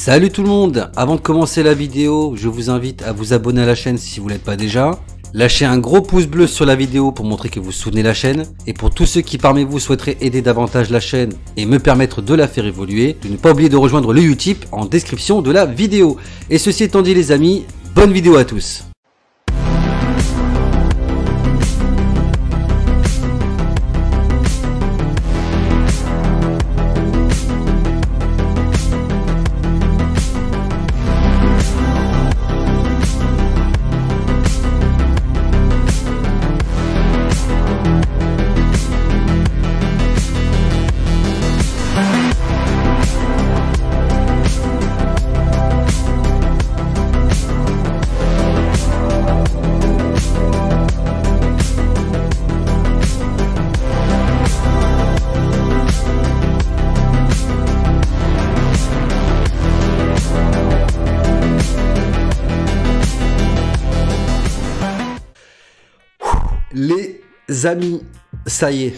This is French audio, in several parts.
Salut tout le monde, avant de commencer la vidéo, je vous invite à vous abonner à la chaîne si vous ne l'êtes pas déjà. Lâchez un gros pouce bleu sur la vidéo pour montrer que vous soutenez la chaîne. Et pour tous ceux qui parmi vous souhaiteraient aider davantage la chaîne et me permettre de la faire évoluer, de ne pas oublier de rejoindre le Utip en description de la vidéo. Et ceci étant dit les amis, bonne vidéo à tous. Les amis, ça y est,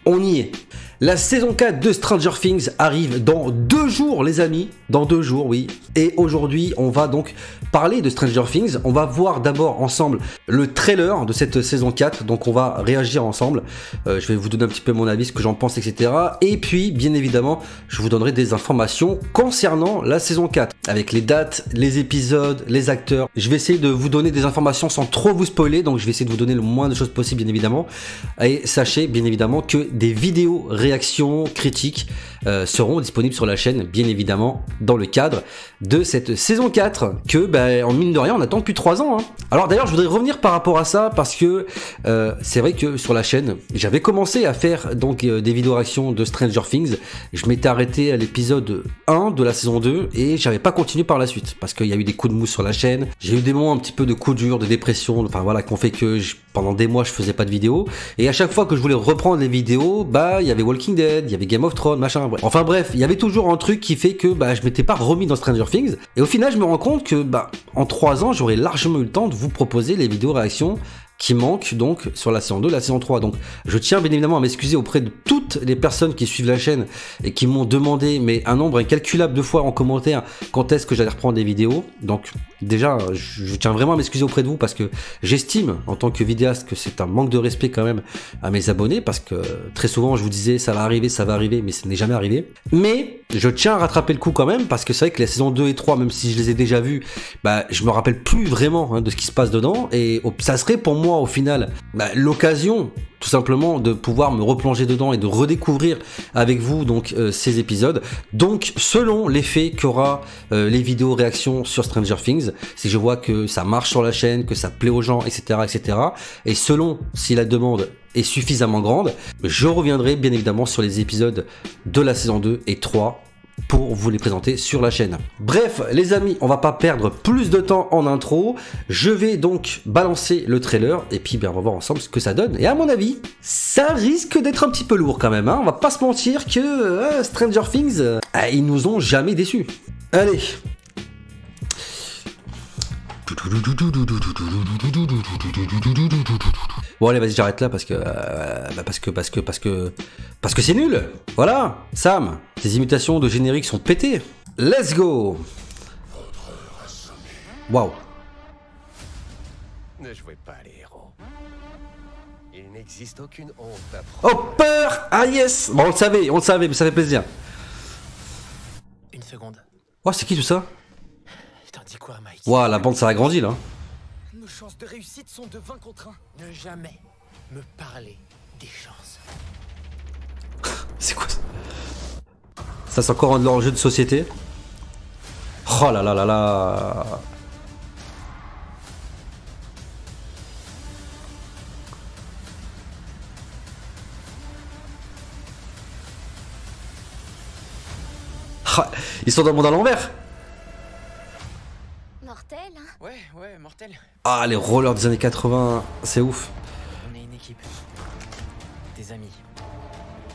on y est. La saison 4 de Stranger Things arrive dans 2 jours les amis, dans 2 jours oui. Et aujourd'hui on va donc parler de Stranger Things. On va voir d'abord ensemble le trailer de cette saison 4, donc on va réagir ensemble. Je vais vous donner un petit peu mon avis, ce que j'en pense, etc. Et puis bien évidemment je vous donnerai des informations concernant la saison 4, avec les dates, les épisodes, les acteurs. Je vais essayer de vous donner des informations sans trop vous spoiler, donc je vais essayer de vous donner le moins de choses possible bien évidemment. Et sachez bien évidemment que des vidéos réactions, critiques seront disponibles sur la chaîne, bien évidemment, dans le cadre de cette saison 4, que, en mine de rien, on attend depuis 3 ans. Hein. Alors d'ailleurs, je voudrais revenir par rapport à ça, parce que c'est vrai que sur la chaîne, j'avais commencé à faire donc des vidéos réactions de Stranger Things. Je m'étais arrêté à l'épisode 1 de la saison 2, et j'avais pas continué par la suite, parce qu'il y a eu des coups de mousse sur la chaîne. J'ai eu des moments un petit peu de coups durs, de dépression, enfin voilà, qu'on fait que pendant des mois, je faisais pas de vidéos. Et à chaque fois que je voulais reprendre les vidéos, il y avait Walking Dead, il y avait Game of Thrones, machin, bref. Enfin bref, il y avait toujours un truc qui fait que je m'étais pas remis dans Stranger Things. Et au final, je me rends compte que en 3 ans, j'aurais largement eu le temps de vous proposer les vidéos réactions qui manquent donc sur la saison 2, la saison 3. Donc je tiens bien évidemment à m'excuser auprès de toutes les personnes qui suivent la chaîne et qui m'ont demandé un nombre incalculable de fois en commentaire quand est-ce que j'allais reprendre des vidéos. Donc déjà je tiens vraiment à m'excuser auprès de vous, parce que j'estime en tant que vidéaste que c'est un manque de respect quand même à mes abonnés, parce que très souvent je vous disais ça va arriver, mais ça n'est jamais arrivé. Mais je tiens à rattraper le coup quand même, parce que c'est vrai que les saisons 2 et 3, même si je les ai déjà vues, je me rappelle plus vraiment de ce qui se passe dedans, et ça serait pour moi au final l'occasion tout simplement de pouvoir me replonger dedans et de redécouvrir avec vous donc ces épisodes. Donc selon l'effet qu'aura les vidéos réactions sur Stranger Things, si je vois que ça marche sur la chaîne, que ça plaît aux gens, etc., et selon si la demande est suffisamment grande, je reviendrai bien évidemment sur les épisodes de la saison 2 et 3 pour vous les présenter sur la chaîne. Bref les amis, on va pas perdre plus de temps en intro, je vais donc balancer le trailer et puis on va voir ensemble ce que ça donne. Et à mon avis, ça risque d'être un petit peu lourd quand même, hein. On va pas se mentir que Stranger Things, ils nous ont jamais déçus. Allez. Bon allez, vas-y, j'arrête là parce que c'est nul. Voilà, Sam, tes imitations de générique sont pétées. Let's go. Waouh. Ne jouez pas les héros. Il n'existe aucune honte à Oh peur. Ah yes. Bon, on le savait, mais ça fait plaisir. Une seconde. Oh, c'est qui tout ça? T'en dis quoi, Mike? Waouh, la bande ça a grandi là. Nos chances de réussite sont de 20 contre 1. Ne jamais me parler des chances. C'est quoi ça? Ça c'est encore un de leurs jeux de société. Oh là là là là. Ah, ils sont dans le monde à l'envers. Mortel, hein? Ouais, mortel. Ah, les rollers des années 80, c'est ouf. On est une équipe. Des amis.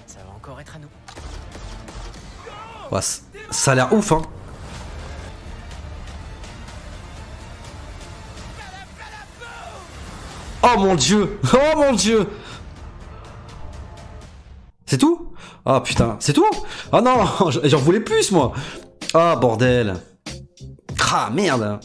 Ça va encore être à nous. Ouais, ça a l'air ouf, hein. Oh mon dieu! Oh mon dieu! C'est tout? Ah putain, c'est tout? Oh non, j'en voulais plus moi! Ah, bordel. Ah, merde.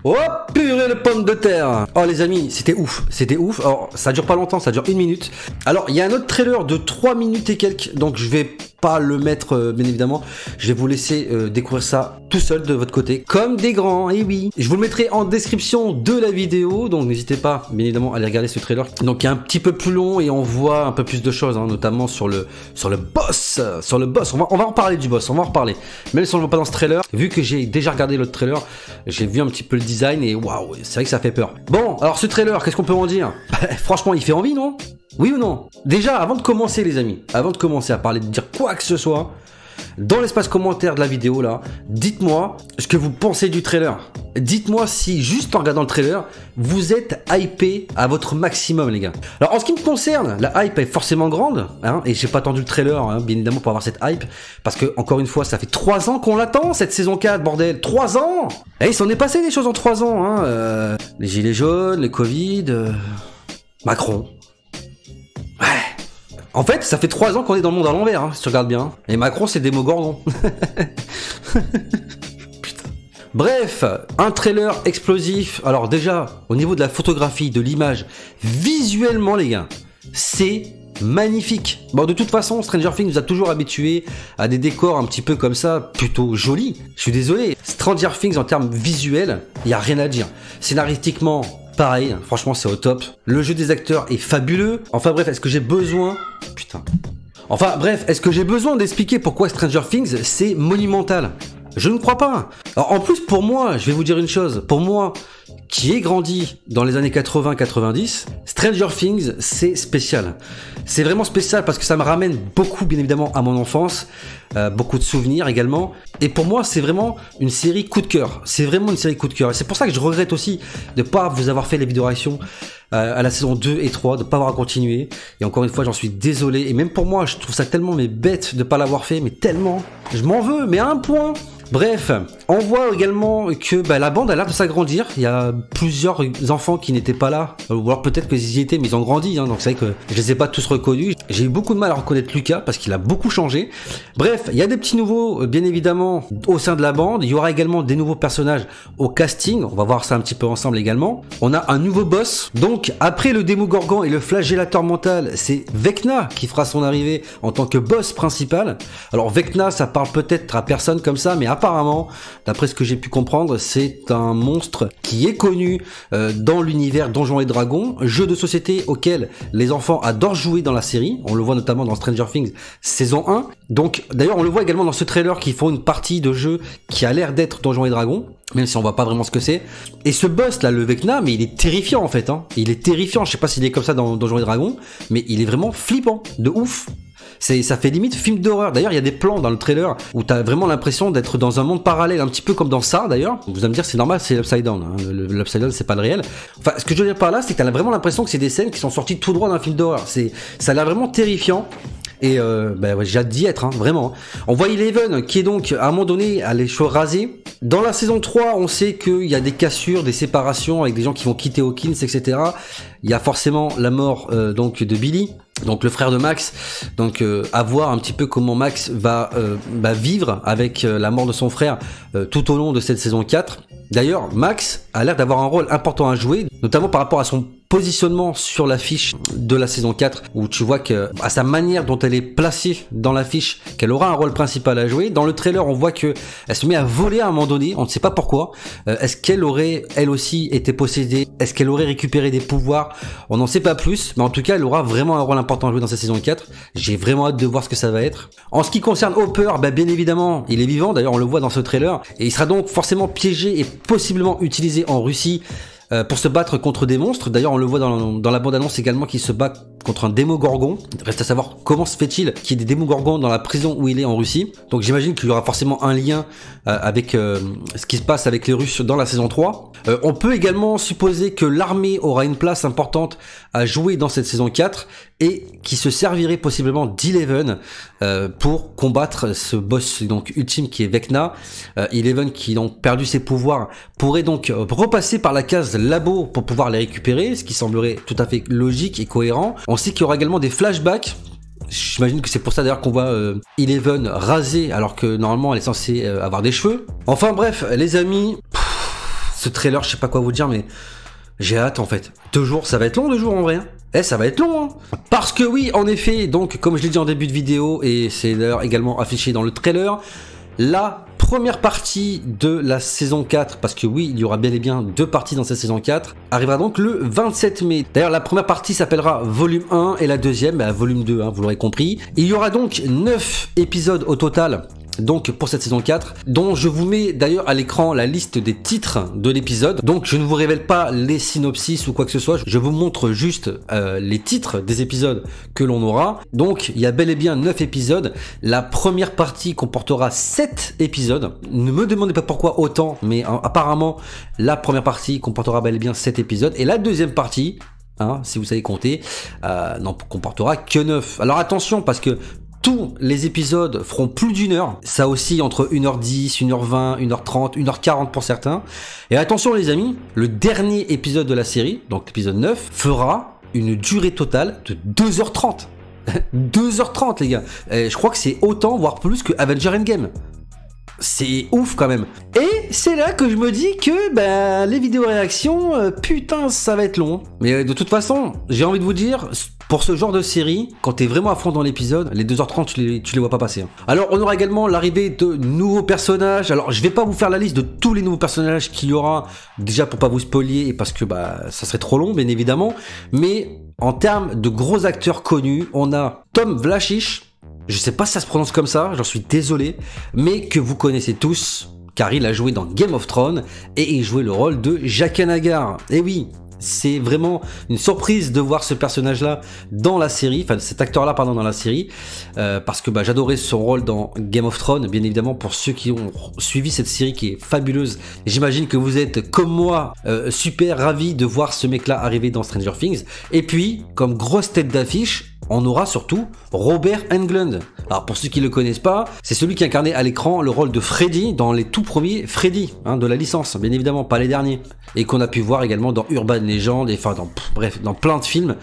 Oh purée de pommes de terre. Oh les amis, c'était ouf, c'était ouf. Alors ça dure pas longtemps, ça dure 1 minute. Alors il y a un autre trailer de 3 minutes et quelques, donc je vais pas le mettre bien évidemment. Je vais vous laisser découvrir ça tout seul de votre côté, comme des grands, et oui. Je vous le mettrai en description de la vidéo, donc n'hésitez pas bien évidemment à aller regarder ce trailer. Donc il est un petit peu plus long et on voit un peu plus de choses, hein, notamment sur le boss. Sur le boss, on va en parler du boss, on va en reparler. Même si on ne le voit pas dans ce trailer, vu que j'ai déjà regardé l'autre trailer, j'ai vu un petit peu le design et waouh, c'est vrai que ça fait peur. Bon, alors ce trailer, qu'est-ce qu'on peut en dire? Franchement, il fait envie, non? Oui ou non? Déjà, avant de commencer les amis, avant de commencer à parler, de dire quoi que ce soit, dans l'espace commentaire de la vidéo là, dites-moi ce que vous pensez du trailer. Dites-moi si juste en regardant le trailer, vous êtes hypé à votre maximum les gars. Alors en ce qui me concerne, la hype est forcément grande, hein, et j'ai pas attendu le trailer, hein, bien évidemment pour avoir cette hype, parce que encore une fois, ça fait 3 ans qu'on l'attend cette saison 4, bordel, 3 ans. Et il s'en est passé des choses en 3 ans, hein, les gilets jaunes, le Covid, Macron. En fait, ça fait 3 ans qu'on est dans le monde à l'envers, hein, si tu regardes bien. Et Macron, c'est Démogorgon. Putain. Bref, un trailer explosif. Alors déjà, au niveau de la photographie, de l'image, visuellement, les gars, c'est magnifique. Bon, de toute façon, Stranger Things nous a toujours habitués à des décors un petit peu comme ça, plutôt jolis. Je suis désolé, Stranger Things en termes visuels, il n'y a rien à dire. Scénaristiquement, pareil, franchement c'est au top. Le jeu des acteurs est fabuleux. Enfin bref, est-ce que j'ai besoin... Putain. Enfin bref, est-ce que j'ai besoin d'expliquer pourquoi Stranger Things c'est monumental? Je ne crois pas. Alors en plus pour moi, je vais vous dire une chose. Pour moi, qui ai grandi dans les années 80-90, Stranger Things c'est spécial. C'est vraiment spécial parce que ça me ramène beaucoup bien évidemment à mon enfance. Beaucoup de souvenirs également. Et pour moi, c'est vraiment une série coup de cœur. C'est vraiment une série coup de cœur. Et c'est pour ça que je regrette aussi de ne pas vous avoir fait les vidéos réactions à la saison 2 et 3, de ne pas avoir continué. Et encore une fois, j'en suis désolé. Et même pour moi, je trouve ça tellement bête de ne pas l'avoir fait. Mais tellement. Je m'en veux, mais à un point. Bref, on voit également que la bande a l'air de s'agrandir. Il y a plusieurs enfants qui n'étaient pas là. Ou alors peut-être qu'ils y étaient, mais ils ont grandi. Hein, donc c'est vrai que je les ai pas tous reconnus. J'ai eu beaucoup de mal à reconnaître Lucas parce qu'il a beaucoup changé. Bref, il y a des petits nouveaux, bien évidemment, au sein de la bande. Il y aura également des nouveaux personnages au casting. On va voir ça un petit peu ensemble également. On a un nouveau boss. Donc, après le Démogorgon et le flagellateur mental, c'est Vecna qui fera son arrivée en tant que boss principal. Alors, Vecna, ça parle peut-être à personne comme ça, mais apparemment, d'après ce que j'ai pu comprendre, c'est un monstre qui est connu dans l'univers Donjons et Dragons, jeu de société auquel les enfants adorent jouer dans la série. On le voit notamment dans Stranger Things saison 1. Donc, d'ailleurs, on le voit également dans ce trailer qu'ils font une partie de jeu qui a l'air d'être Donjons et Dragons, même si on voit pas vraiment ce que c'est. Et ce boss là, le Vecna, mais il est terrifiant en fait, hein. Il est terrifiant, je sais pas s'il est comme ça dans Donjons et Dragons, mais il est vraiment flippant, de ouf. Ça fait limite film d'horreur. D'ailleurs, il y a des plans dans le trailer où t'as vraiment l'impression d'être dans un monde parallèle, un petit peu comme dans ça d'ailleurs. Vous allez me dire, c'est normal, c'est l'Upside Down. Hein. L'Upside Down, c'est pas le réel. Enfin, ce que je veux dire par là, c'est que t'as vraiment l'impression que c'est des scènes qui sont sorties tout droit d'un film d'horreur. Ça a l'air vraiment terrifiant. Et ouais, j'ai hâte d'y être, hein, vraiment. On voit Eleven qui est donc à un moment donné à les cheveux rasés. Dans la saison 3, on sait qu'il y a des cassures, des séparations avec des gens qui vont quitter Hawkins, etc. Il y a forcément la mort donc de Billy, donc le frère de Max. Donc à voir un petit peu comment Max va vivre avec la mort de son frère tout au long de cette saison 4. D'ailleurs, Max a l'air d'avoir un rôle important à jouer, notamment par rapport à son positionnement sur l'affiche de la saison 4, où tu vois que à sa manière dont elle est placée dans l'affiche, qu'elle aura un rôle principal à jouer. Dans le trailer, on voit que elle se met à voler à un moment donné, on ne sait pas pourquoi. Est-ce qu'elle aurait, elle aussi, été possédée? Est-ce qu'elle aurait récupéré des pouvoirs? On n'en sait pas plus, mais en tout cas, elle aura vraiment un rôle important à jouer dans cette saison 4. J'ai vraiment hâte de voir ce que ça va être. En ce qui concerne Hopper, bien évidemment, il est vivant, d'ailleurs on le voit dans ce trailer, et il sera donc forcément piégé et possiblement utilisé en Russie pour se battre contre des monstres. D'ailleurs on le voit dans la bande-annonce également, qu'il se bat contre un Démogorgon. Reste à savoir comment se fait-il qu'il y ait des Démogorgons dans la prison où il est en Russie. Donc j'imagine qu'il y aura forcément un lien avec ce qui se passe avec les Russes dans la saison 3. On peut également supposer que l'armée aura une place importante à jouer dans cette saison 4 et qui se servirait possiblement d'Eleven pour combattre ce boss donc ultime qui est Vecna. Eleven, qui donc perdu ses pouvoirs, pourrait donc repasser par la case labo pour pouvoir les récupérer, ce qui semblerait tout à fait logique et cohérent. On sait qu'il y aura également des flashbacks J'imagine que c'est pour ça d'ailleurs qu'on voit Eleven rasée alors que normalement elle est censée avoir des cheveux. Enfin bref, les amis, ce trailer, je sais pas quoi vous dire, mais j'ai hâte en fait. 2 jours, ça va être long 2 jours en vrai. Ça va être long, hein. Parce que oui, en effet, donc comme je l'ai dit en début de vidéo, et c'est d'ailleurs également affiché dans le trailer, la première partie de la saison 4, parce que oui, il y aura bel et bien 2 parties dans cette saison 4, arrivera donc le 27 mai. D'ailleurs, la première partie s'appellera Volume 1 et la deuxième, Volume 2, hein, vous l'aurez compris. Il y aura donc 9 épisodes au total. Donc pour cette saison 4, dont je vous mets d'ailleurs à l'écran la liste des titres de l'épisode. Donc je ne vous révèle pas les synopsis ou quoi que ce soit, je vous montre juste les titres des épisodes que l'on aura. Donc il y a bel et bien 9 épisodes. La première partie comportera 7 épisodes. Ne me demandez pas pourquoi autant, mais apparemment la première partie comportera bel et bien 7 épisodes. Et la deuxième partie, hein, si vous savez compter, n'en comportera que 9. Alors attention, parce que tous les épisodes feront plus d'1 heure. Ça oscille entre 1h10, 1h20, 1h30, 1h40 pour certains. Et attention les amis, le dernier épisode de la série, donc l'épisode 9, fera une durée totale de 2h30. 2h30 les gars. Je crois que c'est autant, voire plus que Avenger Endgame. C'est ouf quand même. Et c'est là que je me dis que les vidéos réactions, putain ça va être long. Mais de toute façon, j'ai envie de vous dire, pour ce genre de série, quand t'es vraiment à fond dans l'épisode, les 2h30 tu les vois pas passer. Alors on aura également l'arrivée de nouveaux personnages. Alors je vais pas vous faire la liste de tous les nouveaux personnages qu'il y aura, déjà pour pas vous spoiler et parce que ça serait trop long bien évidemment. Mais en termes de gros acteurs connus, on a Tom Vlachich. Je sais pas si ça se prononce comme ça, j'en suis désolé, mais que vous connaissez tous, car il a joué dans Game of Thrones et il jouait le rôle de Jaqen H'ghar. Et oui, c'est vraiment une surprise de voir ce personnage-là dans la série, enfin cet acteur-là pardon dans la série, parce que j'adorais son rôle dans Game of Thrones, bien évidemment pour ceux qui ont suivi cette série qui est fabuleuse. J'imagine que vous êtes comme moi super ravis de voir ce mec-là arriver dans Stranger Things. Et puis, comme grosse tête d'affiche, on aura surtout Robert Englund. Alors pour ceux qui le connaissent pas, c'est celui qui incarnait à l'écran le rôle de Freddy dans les tout premiers Freddy de la licence, bien évidemment pas les derniers, et qu'on a pu voir également dans Urban Legend, et enfin dans plein de films.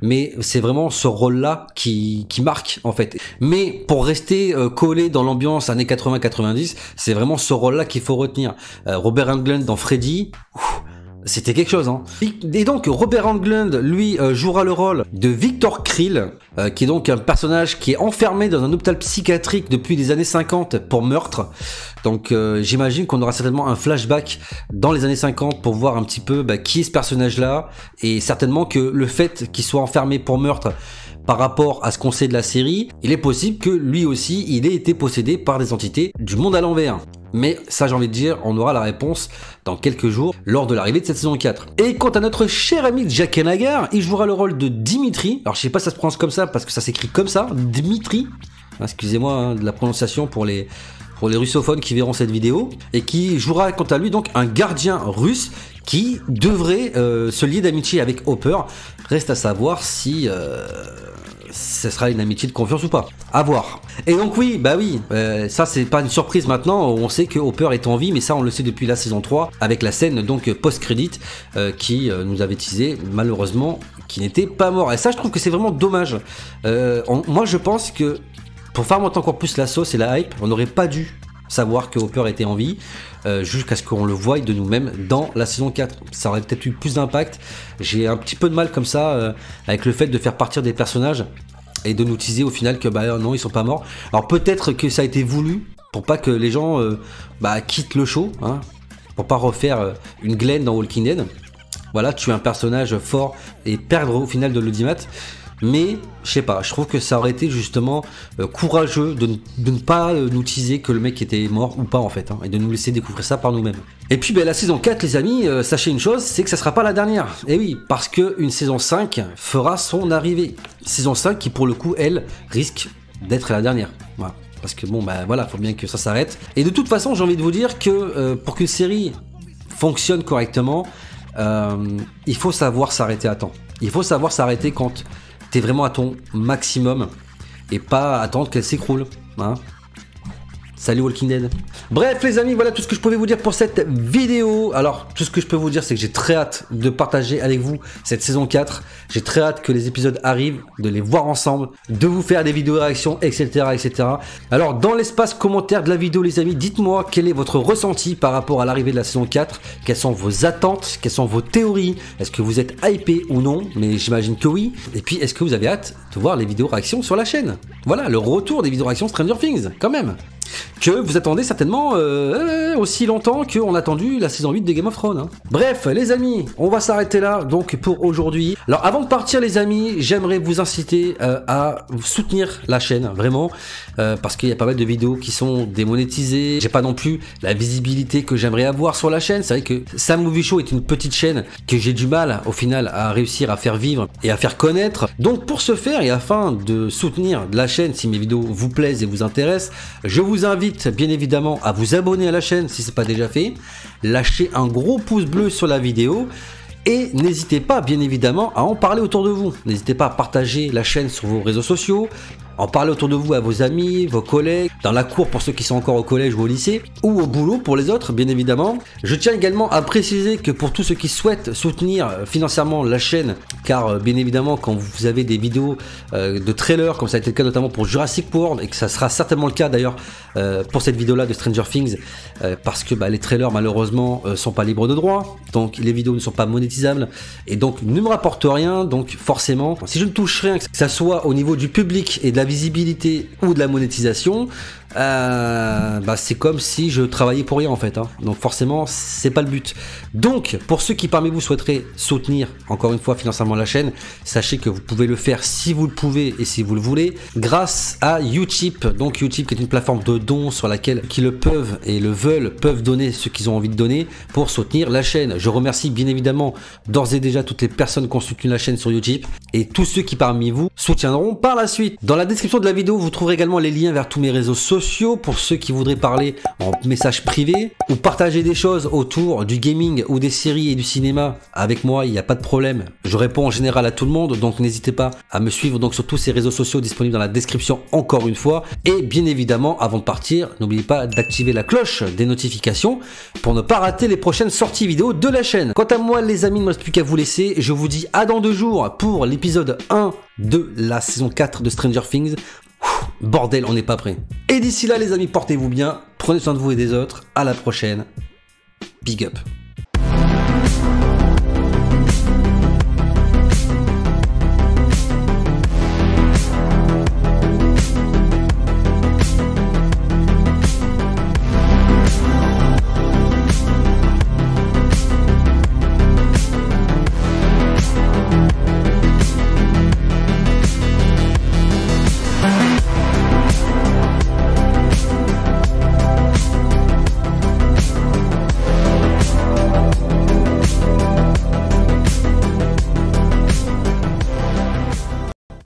Mais c'est vraiment ce rôle-là qui marque en fait. Mais pour rester collé dans l'ambiance années 80-90, c'est vraiment ce rôle-là qu'il faut retenir. Robert Englund dans Freddy. C'était quelque chose, hein. Et donc Robert Englund, lui, jouera le rôle de Victor Krill, qui est donc un personnage qui est enfermé dans un hôpital psychiatrique depuis les années 50 pour meurtre. Donc j'imagine qu'on aura certainement un flashback dans les années 50 pour voir un petit peu qui est ce personnage-là, et certainement que le fait qu'il soit enfermé pour meurtre par rapport à ce qu'on sait de la série, il est possible que lui aussi, il ait été possédé par des entités du monde à l'envers. Mais ça, j'ai envie de dire, on aura la réponse dans quelques jours lors de l'arrivée de cette saison 4. Et quant à notre cher ami Jaqen H'ghar, il jouera le rôle de Dimitri. Alors je sais pas si ça se prononce comme ça parce que ça s'écrit comme ça, Dimitri. Excusez-moi de la prononciation pour les russophones qui verront cette vidéo. Et qui jouera quant à lui donc un gardien russe qui devrait se lier d'amitié avec Hopper. Reste à savoir si ce sera une amitié de confiance ou pas. À voir. Et donc oui, ça c'est pas une surprise maintenant, on sait que Hopper est en vie, mais ça on le sait depuis la saison 3, avec la scène donc post-crédit qui nous avait teasé, malheureusement, qui n'était pas mort. Et ça je trouve que c'est vraiment dommage. Moi je pense que pour faire monter encore plus la sauce et la hype, on n'aurait pas dû savoir que Hopper était en vie jusqu'à ce qu'on le voie de nous-mêmes dans la saison 4. Ça aurait peut-être eu plus d'impact. J'ai un petit peu de mal comme ça avec le fait de faire partir des personnages et de nous teaser au final que non, ils sont pas morts. Alors peut-être que ça a été voulu pour pas que les gens quittent le show, hein, pour pas refaire une Glenn dans Walking Dead. Voilà, tuer un personnage fort et perdre au final de l'audimat. Mais je sais pas, je trouve que ça aurait été justement courageux de ne pas nous teaser que le mec était mort ou pas en fait, hein, et de nous laisser découvrir ça par nous-mêmes. Et puis la saison 4 les amis, sachez une chose, c'est que ça sera pas la dernière. Et oui, parce que une saison 5 fera son arrivée. Saison 5 qui pour le coup, elle, risque d'être la dernière. Voilà. Parce que voilà, faut bien que ça s'arrête. Et de toute façon, j'ai envie de vous dire que pour qu'une série fonctionne correctement, il faut savoir s'arrêter à temps. Il faut savoir s'arrêter quand t'es vraiment à ton maximum et pas attendre qu'elle s'écroule, hein. Salut Walking Dead. Bref les amis, voilà tout ce que je pouvais vous dire pour cette vidéo. Alors tout ce que je peux vous dire, c'est que j'ai très hâte de partager avec vous cette saison 4. J'ai très hâte que les épisodes arrivent, de les voir ensemble, de vous faire des vidéos réactions, etc. etc. Alors dans l'espace commentaire de la vidéo les amis, dites-moi quel est votre ressenti par rapport à l'arrivée de la saison 4. Quelles sont vos attentes, quelles sont vos théories. Est-ce que vous êtes hypé ou non? Mais j'imagine que oui. Et puis est-ce que vous avez hâte de voir les vidéos réactions sur la chaîne? Voilà, le retour des vidéos réactions Stranger Things, quand même. Que vous attendez certainement aussi longtemps qu'on a attendu la saison 8 de Game of Thrones. Hein. Bref, les amis, on va s'arrêter là donc pour aujourd'hui. Alors avant de partir les amis, j'aimerais vous inciter à soutenir la chaîne, vraiment, parce qu'il y a pas mal de vidéos qui sont démonétisées. J'ai pas non plus la visibilité que j'aimerais avoir sur la chaîne. C'est vrai que Sam Movie Show est une petite chaîne que j'ai du mal au final à réussir à faire vivre et à faire connaître. Donc pour ce faire et afin de soutenir la chaîne, si mes vidéos vous plaisent et vous intéressent, je vous invite bien évidemment à vous abonner à la chaîne si ce n'est pas déjà fait, lâchez un gros pouce bleu sur la vidéo et n'hésitez pas bien évidemment à en parler autour de vous. N'hésitez pas à partager la chaîne sur vos réseaux sociaux, en parler autour de vous à vos amis, vos collègues, dans la cour pour ceux qui sont encore au collège ou au lycée, ou au boulot pour les autres, bien évidemment. Je tiens également à préciser que pour tous ceux qui souhaitent soutenir financièrement la chaîne, car bien évidemment quand vous avez des vidéos de trailers, comme ça a été le cas notamment pour Jurassic World, et que ça sera certainement le cas d'ailleurs pour cette vidéo-là de Stranger Things, parce que les trailers malheureusement sont pas libres de droit, donc les vidéos ne sont pas monétisables, et donc ne me rapportent rien, donc forcément, si je ne touche rien, que ça soit au niveau du public et de la visibilité ou de la monétisation, c'est comme si je travaillais pour rien en fait, hein. Donc forcément c'est pas le but. Donc pour ceux qui parmi vous souhaiteraient soutenir encore une fois financièrement la chaîne, sachez que vous pouvez le faire si vous le pouvez et si vous le voulez grâce à Utip. Donc Utip qui est une plateforme de dons sur laquelle qui le peuvent et le veulent peuvent donner ce qu'ils ont envie de donner pour soutenir la chaîne. Je remercie bien évidemment d'ores et déjà toutes les personnes qui ont soutenu la chaîne sur Utip et tous ceux qui parmi vous soutiendront par la suite. Dans la description de la vidéo vous trouverez également les liens vers tous mes réseaux sociaux pour ceux qui voudraient parler en message privé ou partager des choses autour du gaming ou des séries et du cinéma avec moi, il n'y a pas de problème. Je réponds en général à tout le monde, donc n'hésitez pas à me suivre donc sur tous ces réseaux sociaux disponibles dans la description encore une fois. Et bien évidemment, avant de partir, n'oubliez pas d'activer la cloche des notifications pour ne pas rater les prochaines sorties vidéo de la chaîne. Quant à moi les amis, il ne me reste plus qu'à vous laisser. Je vous dis à dans 2 jours pour l'épisode 1 de la saison 4 de Stranger Things. Bordel, on n'est pas prêt. Et d'ici là les amis, portez-vous bien, prenez soin de vous et des autres. À la prochaine. Big up.